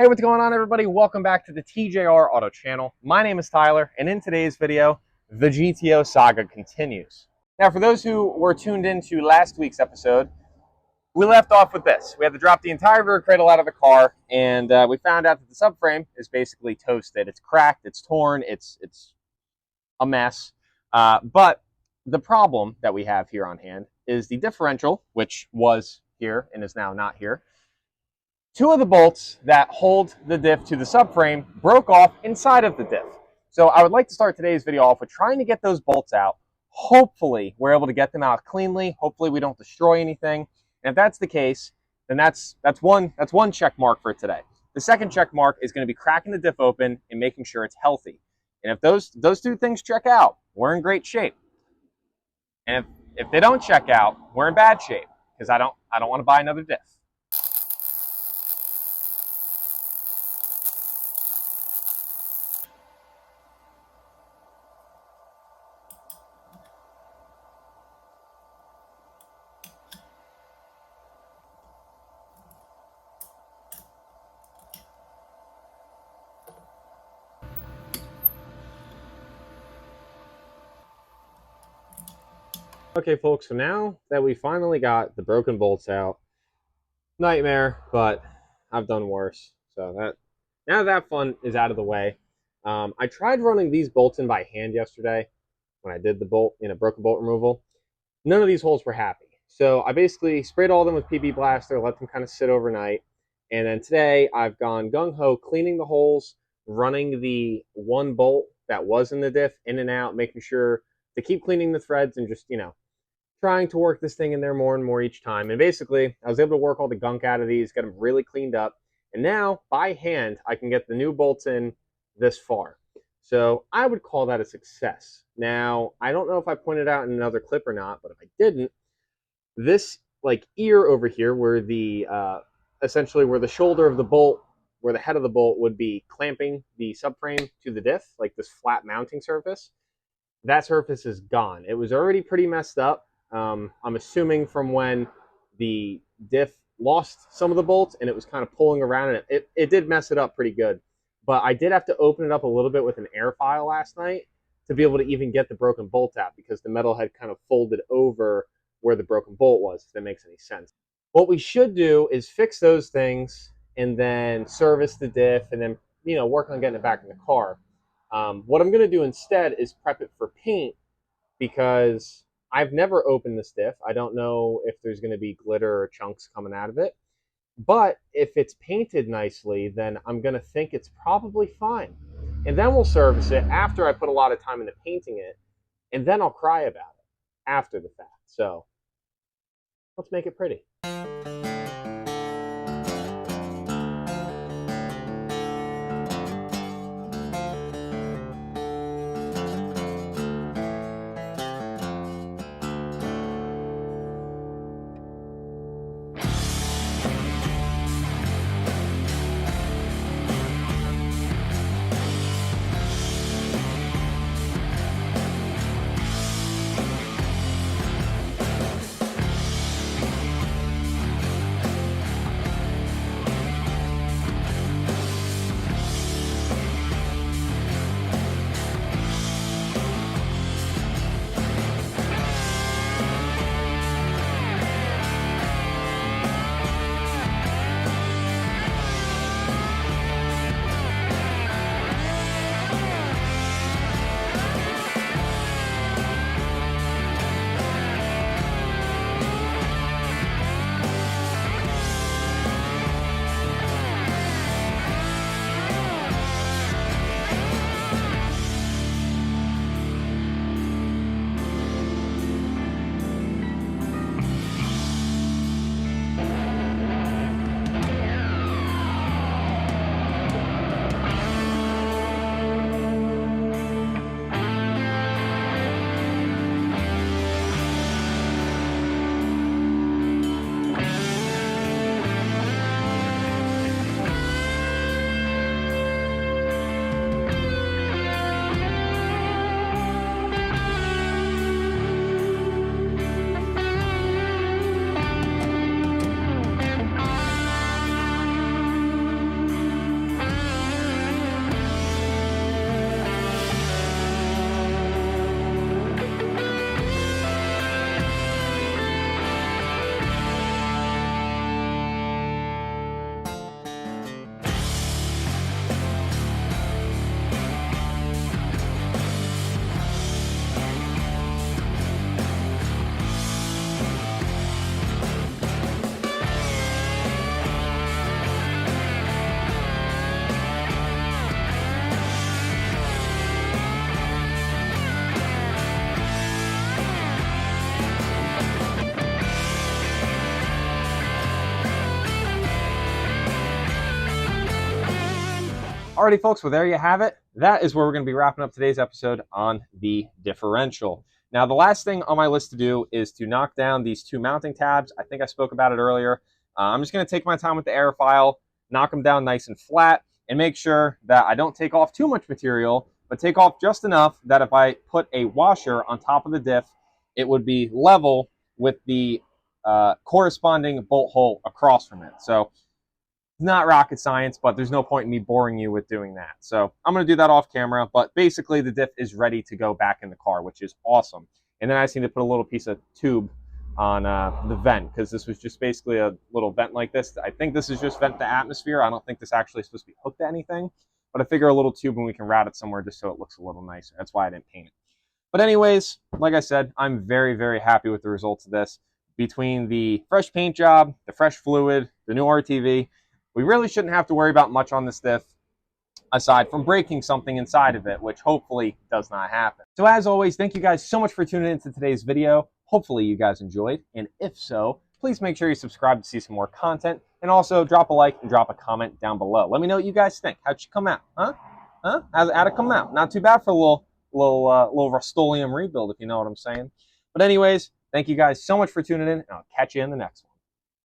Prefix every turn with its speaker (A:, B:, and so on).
A: Hey, what's going on, everybody? Welcome back to the TJR Auto channel. My name is Tyler, and in today's video, the GTO saga continues. Now, for those who were tuned into last week's episode, we left off with this. We had to drop the entire rear cradle out of the car, and we found out that the subframe is basically toasted. It's cracked, it's torn, it's a mess. But the problem that we have here on hand is the differential, which was here and is now not here. Two of the bolts that hold the diff to the subframe broke off inside of the diff. So I would like to start today's video off with trying to get those bolts out. Hopefully we're able to get them out cleanly. Hopefully we don't destroy anything. And if that's the case, then that's one check mark for today. The second check mark is going to be cracking the diff open and making sure it's healthy. And if those two things check out, we're in great shape. And if they don't check out, we're in bad shape, because I don't want to buy another diff. Okay, folks, so now that we finally got the broken bolts out, nightmare, but I've done worse. So now that fun is out of the way. I tried running these bolts in by hand yesterday when I did the broken bolt removal. None of these holes were happy. So I basically sprayed all of them with PB Blaster, let them kind of sit overnight. And then today I've gone gung-ho cleaning the holes, running the one bolt that was in the diff in and out, making sure to keep cleaning the threads and just, trying to work this thing in there more and more each time. And basically, I was able to work all the gunk out of these, get them really cleaned up. And now, by hand, I can get the new bolts in this far. So I would call that a success. Now, I don't know if I pointed out in another clip or not, but if I didn't, this ear over here where the essentially where the shoulder of the bolt, where the head of the bolt would be clamping the subframe to the diff, like this flat mounting surface, that surface is gone. It was already pretty messed up. I'm assuming from when the diff lost some of the bolts and it was kind of pulling around, and it did mess it up pretty good. But I did have to open it up a little bit with an air file last night to be able to even get the broken bolt out, because the metal had kind of folded over where the broken bolt was, if that makes any sense. What we should do is fix those things and then service the diff and then, work on getting it back in the car. What I'm going to do instead is prep it for paint, because I've never opened this diff. I don't know if there's going to be glitter or chunks coming out of it. But if it's painted nicely, then I'm going to think it's probably fine. And then we'll service it after I put a lot of time into painting it. And then I'll cry about it after the fact. So let's make it pretty. Alrighty, folks, well, there you have it. That is where we're going to be wrapping up today's episode on the differential. Now, the last thing on my list to do is to knock down these two mounting tabs. I think I spoke about it earlier. I'm just going to take my time with the air file, knock them down nice and flat, and make sure that I don't take off too much material, but take off just enough that if I put a washer on top of the diff, it would be level with the corresponding bolt hole across from it. So it's not rocket science, but there's no point in me boring you with doing that. So I'm going to do that off camera, but basically the diff is ready to go back in the car, which is awesome. And then I just need to put a little piece of tube on the vent, because this was just basically a little vent like this. I think this is just vent to atmosphere. I don't think this actually is supposed to be hooked to anything, but I figure a little tube and we can route it somewhere just so it looks a little nicer. That's why I didn't paint it. But anyways, like I said, I'm very, very happy with the results of this. Between the fresh paint job, the fresh fluid, the new RTV, we really shouldn't have to worry about much on this diff, aside from breaking something inside of it, which hopefully does not happen. So as always, thank you guys so much for tuning into today's video. Hopefully you guys enjoyed, and if so, please make sure you subscribe to see some more content, and also drop a like and drop a comment down below. Let me know what you guys think. How'd you come out? How'd it come out? Not too bad for a little Rust-Oleum rebuild, if you know what I'm saying. But anyways, thank you guys so much for tuning in, and I'll catch you in the next one.